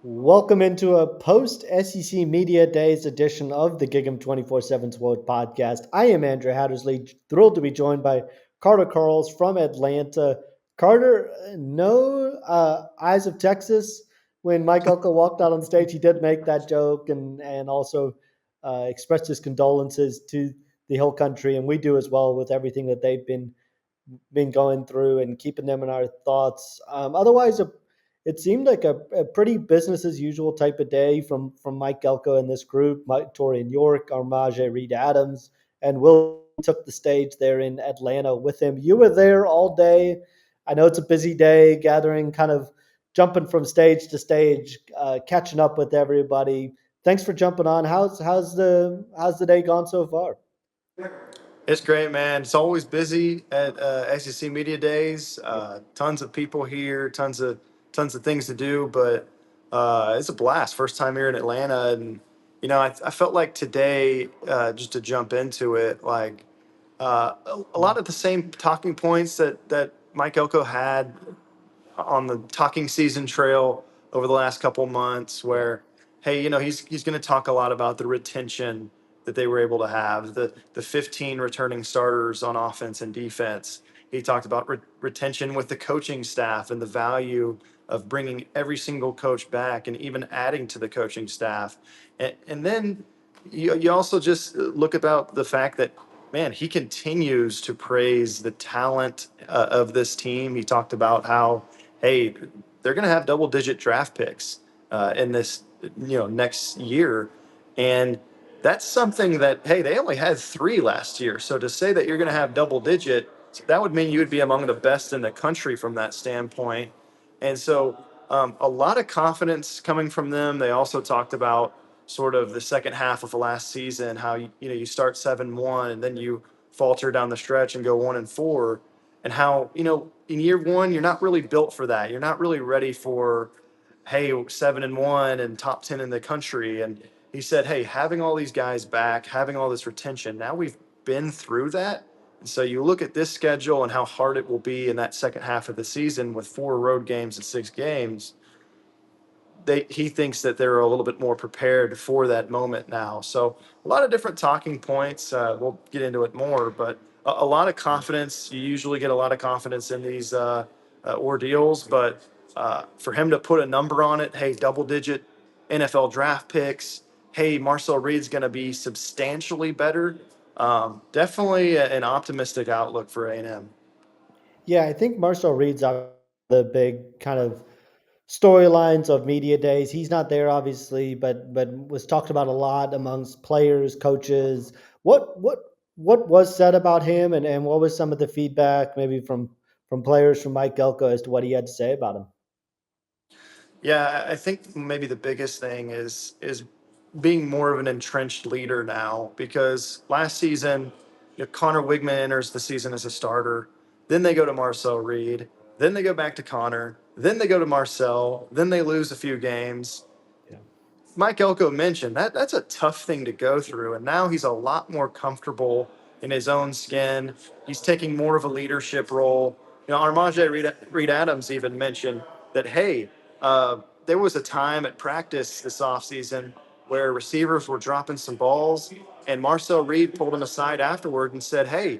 Welcome into a post SEC Media Days edition of the Gig'em 24/7 World podcast. I am Andrew Hattersley, thrilled to be joined by Carter Karels from Atlanta. Carter, no Eyes of Texas. When Mike Elko walked out on stage, he did make that joke and also expressed his condolences to the whole country, and we do as well with everything that they've been going through and keeping them in our thoughts. Otherwise, it seemed like a pretty business as usual type of day from Mike Elko and this group. Mike Torian York, Armage Reed Adams, and Will took the stage there in Atlanta with him. You were there all day. I know it's a busy day, gathering, kind of jumping from stage to stage, catching up with everybody. Thanks for jumping on. How's the day gone so far? It's great, man. It's always busy at SEC Media Days. Tons of people here, tons of things to do, but it's a blast. First time here in Atlanta, and I felt like today, just to jump into it, like a lot of the same talking points that Mike Elko had on the talking season trail over the last couple months where hey, he's going to talk a lot about the retention that they were able to have, the 15 returning starters on offense and defense. He talked about retention with the coaching staff and the value of bringing every single coach back and even adding to the coaching staff. And then you also just look about the fact that man, he continues to praise the talent of this team. He talked about how hey, they're going to have double digit draft picks in this, next year. And that's something that, hey, they only had three last year. So to say that you're going to have double digit, that would mean you would be among the best in the country from that standpoint. And so a lot of confidence coming from them. They also talked about sort of the second half of the last season, how you start 7-1 and then you falter down the stretch and go 1-4, and how in year one you're not really built for that. You're not really ready for hey 7-1 and top 10 in the country. And he said, hey, having all these guys back, having all this retention, now we've been through that. And so you look at this schedule and how hard it will be in that second half of the season with 4 road games and 6 games. He thinks that they're a little bit more prepared for that moment now. So a lot of different talking points. We'll get into it more, but a lot of confidence. You usually get a lot of confidence in these ordeals, but for him to put a number on it, hey, double digit NFL draft picks. Hey, Marcel Reed's going to be substantially better. Definitely an optimistic outlook for A&M. Yeah, I think Marcel Reed's are the big kind of storylines of media days. He's not there, obviously, but was talked about a lot amongst players, coaches. What was said about him, and what was some of the feedback, maybe from players, from Mike Elko, as to what he had to say about him? Yeah, I think maybe the biggest thing is being more of an entrenched leader now because last season, Connor Wigman enters the season as a starter. Then they go to Marcel Reed. Then they go back to Connor. Then they go to Marcel. Then they lose a few games. Yeah. Mike Elko mentioned that's a tough thing to go through, and now he's a lot more comfortable in his own skin. He's taking more of a leadership role. Armage Reed Adams even mentioned that hey, there was a time at practice this offseason where receivers were dropping some balls, and Marcel Reed pulled him aside afterward and said, "Hey,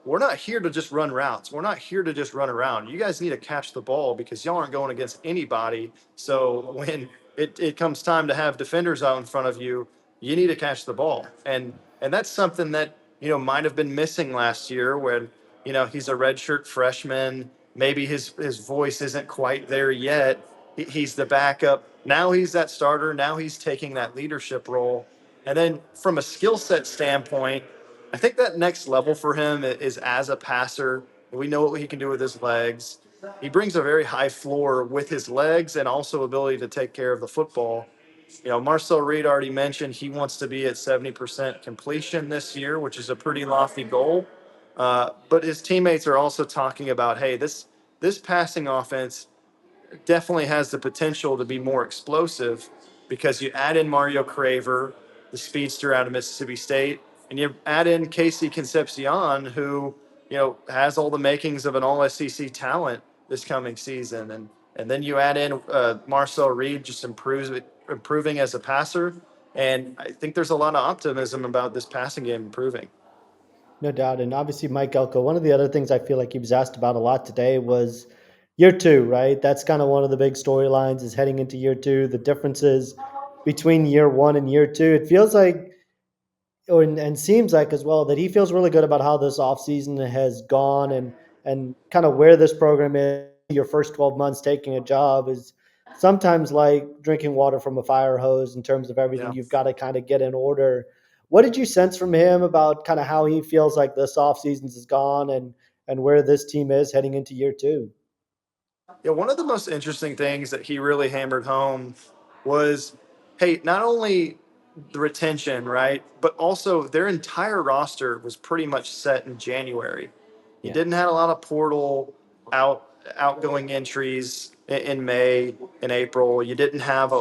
we're not here to just run routes. We're not here to just run around. You guys need to catch the ball because y'all aren't going against anybody. So when it comes time to have defenders out in front of you, you need to catch the ball." And that's something that might have been missing last year when he's a redshirt freshman. Maybe his voice isn't quite there yet. He's the backup. Now he's that starter. Now he's taking that leadership role. And then from a skill set standpoint, I think that next level for him is as a passer. We know what he can do with his legs. He brings a very high floor with his legs and also ability to take care of the football. Marcel Reed already mentioned he wants to be at 70% completion this year, which is a pretty lofty goal. But his teammates are also talking about, hey, this passing offense definitely has the potential to be more explosive because you add in Mario Craver, the speedster out of Mississippi State, and you add in Casey Concepcion, who has all the makings of an All SEC talent this coming season. And And then you add in Marcel Reed just improving as a passer. And I think there's a lot of optimism about this passing game improving. No doubt. And obviously, Mike Elko, one of the other things I feel like he was asked about a lot today was year two, right? That's kind of one of the big storylines is heading into year two, the differences between year one and year two. It feels like, and seems like as well, that he feels really good about how this offseason has gone and kind of where this program is. Your first 12 months taking a job is sometimes like drinking water from a fire hose in terms of everything Yeah. you've got to kind of get in order. What did you sense from him about kind of how he feels like this offseason has gone and where this team is heading into year two? Yeah, one of the most interesting things that he really hammered home was, hey, not only the retention, right, but also their entire roster was pretty much set in January. You Yeah. didn't have a lot of portal outgoing entries in May and April. You didn't have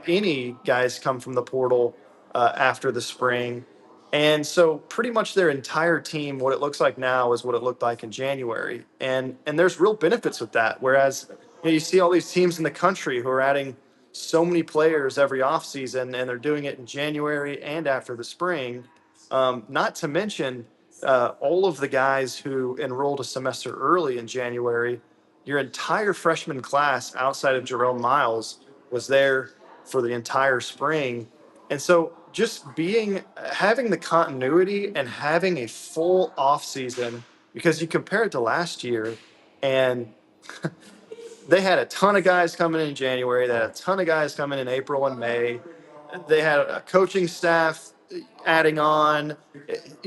any guys come from the portal after the spring. And so pretty much their entire team, what it looks like now is what it looked like in January. And there's real benefits with that. Whereas you see all these teams in the country who are adding so many players every offseason and they're doing it in January and after the spring. Not to mention all of the guys who enrolled a semester early in January, your entire freshman class outside of Jerome Miles was there for the entire spring. And so just having the continuity and having a full off season, because you compare it to last year and they had a ton of guys coming in January. They had a ton of guys coming in April and May. They had a coaching staff adding on.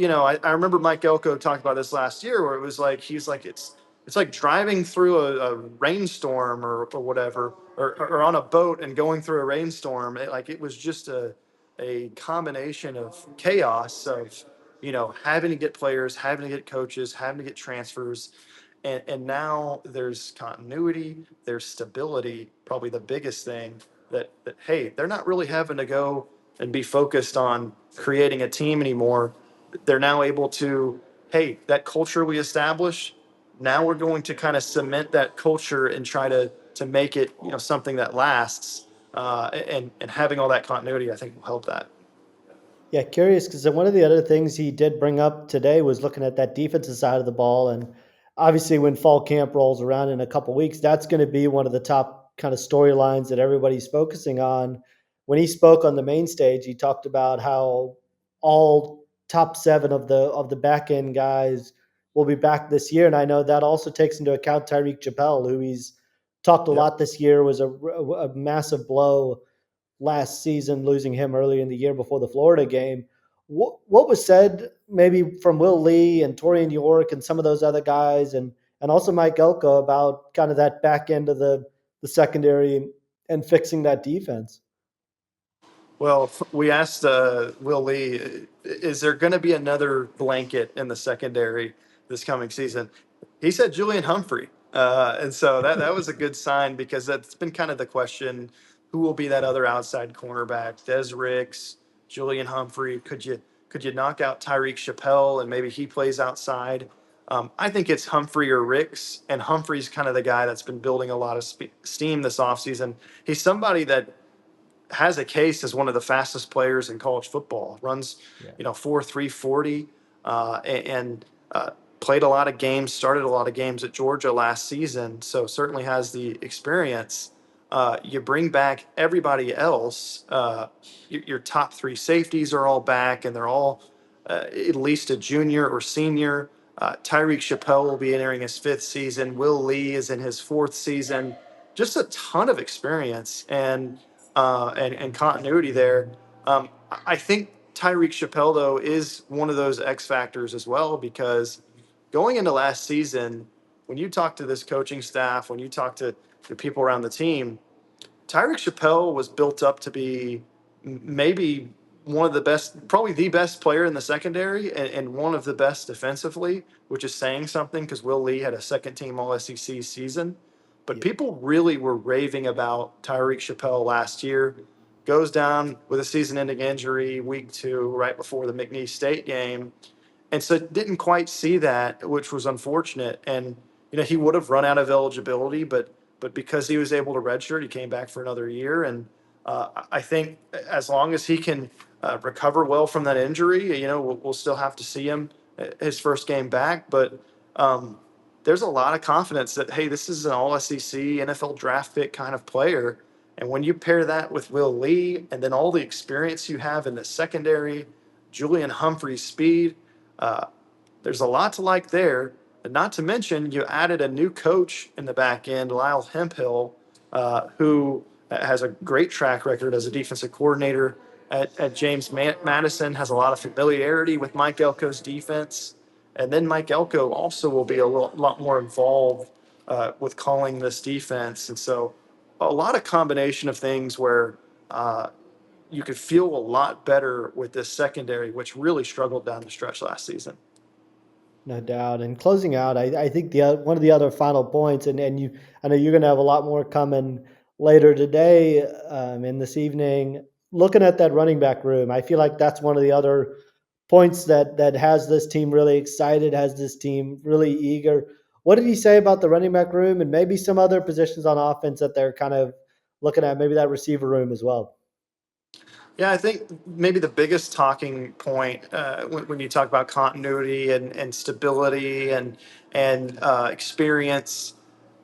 I remember Mike Elko talked about this last year, where it was like he's like it's like driving through a rainstorm or whatever, or on a boat and going through a rainstorm. It was just a combination of chaos of having to get players, having to get coaches, having to get transfers, and now there's continuity, there's stability, probably the biggest thing that hey, they're not really having to go and be focused on creating a team anymore. They're now able to, hey, that culture we established, now we're going to kind of cement that culture and try to make it, something that lasts. And having all that continuity, I think, will help that. Yeah, curious because one of the other things he did bring up today was looking at that defensive side of the ball, and obviously when fall camp rolls around in a couple weeks, that's going to be one of the top kind of storylines that everybody's focusing on. When he spoke on the main stage, he talked about how all top seven of the back end guys will be back this year, and I know that also takes into account Tyreek Chappelle, who he's talked a Yep. lot this year, was a massive blow last season, losing him earlier in the year before the Florida game. What was said maybe from Will Lee and Torian York and some of those other guys and also Mike Elko about kind of that back end of the secondary and fixing that defense? Well, we asked Will Lee, is there going to be another blanket in the secondary this coming season? He said Julian Humphrey. And so that was a good sign because that's been kind of the question, who will be that other outside cornerback? Des Riggs, Julian Humphrey. Could you knock out Tyreek Chappelle and maybe he plays outside? I think it's Humphrey or Ricks, and Humphrey's kind of the guy that's been building a lot of steam this offseason. He's somebody that has a case as one of the fastest players in college football. Runs, Yeah. 4.3 40, and played a lot of games, started a lot of games at Georgia last season. So certainly has the experience. You bring back everybody else. Your top three safeties are all back, and they're all at least a junior or senior. Tyreek Chappelle will be entering his fifth season. Will Lee is in his fourth season. Just a ton of experience and continuity there. I think Tyreek Chappelle, though, is one of those X factors as well, because going into last season, when you talk to this coaching staff, when you talk to the people around the team, Tyreek Chappelle was built up to be maybe one of the best, probably the best player in the secondary, and one of the best defensively, which is saying something because Will Lee had a second team All SEC season. But Yeah. people really were raving about Tyreek Chappelle last year. Goes down with a season ending injury week 2, right before the McNeese State game. And so didn't quite see that, which was unfortunate. And he would have run out of eligibility, but but because he was able to redshirt, he came back for another year. And I think as long as he can recover well from that injury, we'll still have to see him his first game back. But there's a lot of confidence that, hey, this is an all SEC NFL draft pick kind of player. And when you pair that with Will Lee and then all the experience you have in the secondary, Julian Humphrey's speed, uh, there's a lot to like there. And not to mention, you added a new coach in the back end, Lyle Hemphill, who has a great track record as a defensive coordinator at James Madison, has a lot of familiarity with Mike Elko's defense. And then Mike Elko also will be a lot more involved with calling this defense. And so a lot of combination of things where you could feel a lot better with this secondary, which really struggled down the stretch last season. No doubt. And closing out, I think one of the other final points, and I know you're going to have a lot more coming later today and this evening. Looking at that running back room, I feel like that's one of the other points that has this team really excited, has this team really eager. What did he say about the running back room and maybe some other positions on offense that they're kind of looking at, maybe that receiver room as well? Yeah, I think maybe the biggest talking point when you talk about continuity and stability and experience,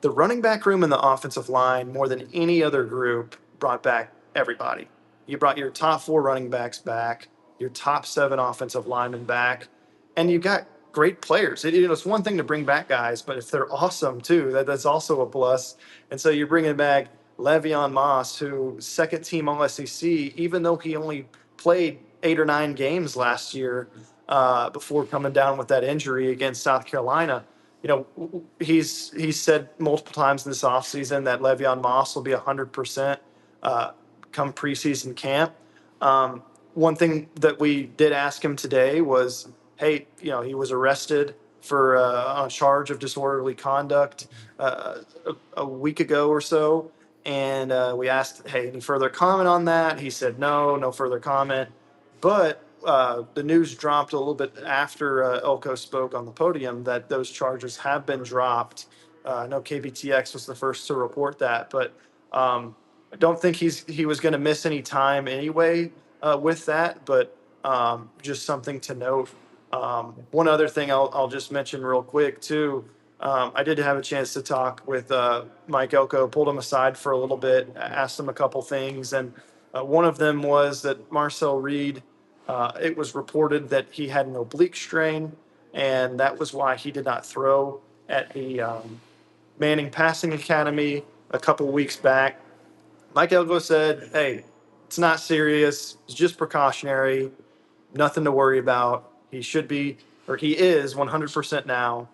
the running back room and the offensive line more than any other group brought back everybody. You brought your top four running backs back, your top seven offensive linemen back, and you got great players. It's one thing to bring back guys, but if they're awesome too, that's also a plus. And so you're bringing back Le'Veon Moss, who second team All SEC, even though he only played 8 or 9 games last year before coming down with that injury against South Carolina. He's said multiple times this offseason that Le'Veon Moss will be 100% come preseason camp. One thing that we did ask him today was, hey, he was arrested for on a charge of disorderly conduct a week ago or so. And we asked, hey, any further comment on that? He said, no further comment. But the news dropped a little bit after Elko spoke on the podium that those charges have been dropped. I know KBTX was the first to report that, but I don't think he was going to miss any time anyway with that. But just something to note. One other thing I'll just mention real quick too. I did have a chance to talk with Mike Elko, pulled him aside for a little bit, asked him a couple things, and one of them was that Marcel Reed, it was reported that he had an oblique strain, and that was why he did not throw at the Manning Passing Academy a couple weeks back. Mike Elko said, hey, it's not serious, it's just precautionary, nothing to worry about. He should be, or he is 100% now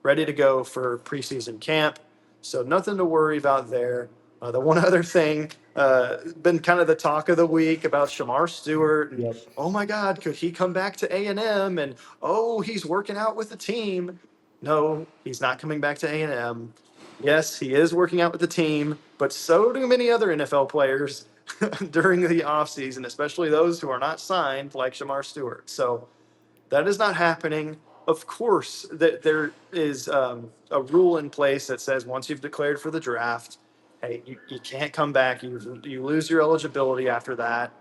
ready to go for preseason camp. So nothing to worry about there. The one other thing, been kind of the talk of the week about Shamar Stewart, and Yep. oh my God, could he come back to A&M? And oh, he's working out with the team. No, he's not coming back to A&M. Yes, he is working out with the team, but so do many other NFL players during the offseason, especially those who are not signed, like Shamar Stewart. So that is not happening. Of course, that there is a rule in place that says once you've declared for the draft, hey, you can't come back. You lose your eligibility after that.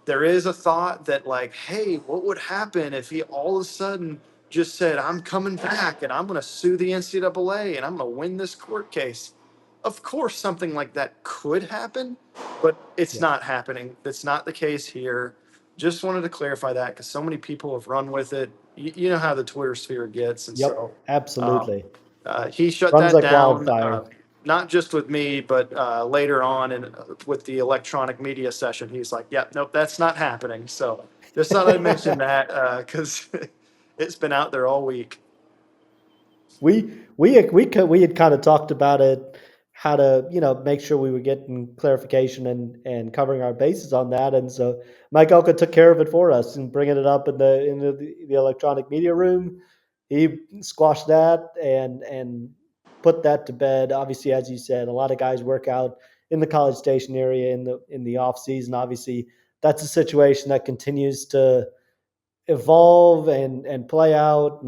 There is a thought that like, hey, what would happen if he all of a sudden just said, I'm coming back and I'm going to sue the NCAA and I'm going to win this court case? Of course, something like that could happen, but it's Yep. not happening. That's not the case here. Just wanted to clarify that because so many people have run with it. You know how the Twitter sphere gets. And Yep. so um, Absolutely. he shut Runs that like down, wildfire. not just with me, but later on and with the electronic media session. He's like, yep, nope, that's not happening. So just thought I'd mention that because it's been out there all week. We had kind of talked about it, how to make sure we were getting clarification and covering our bases on that, and so Mike Elka took care of it for us and bringing it up in the electronic media room. He squashed that and put that to bed. Obviously, as you said, a lot of guys work out in the College Station area in the off season. Obviously, that's a situation that continues to evolve and play out,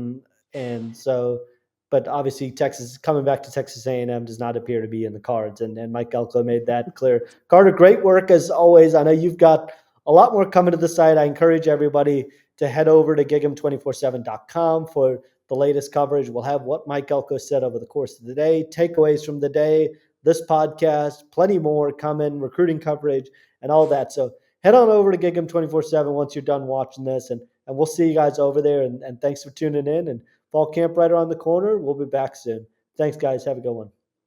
and so but obviously Texas coming back to Texas A&M does not appear to be in the cards, and Mike Elko made that clear. Carter, great work as always. I know you've got a lot more coming to the site. I encourage everybody to head over to gig'em247.com for the latest coverage. We'll have what Mike Elko said over the course of the day, takeaways from the day, this podcast, plenty more coming, recruiting coverage, and all that. So head on over to gig'em247 once you're done watching this, and we'll see you guys over there. And thanks for tuning in. And fall camp right around the corner. We'll be back soon. Thanks, guys. Have a good one.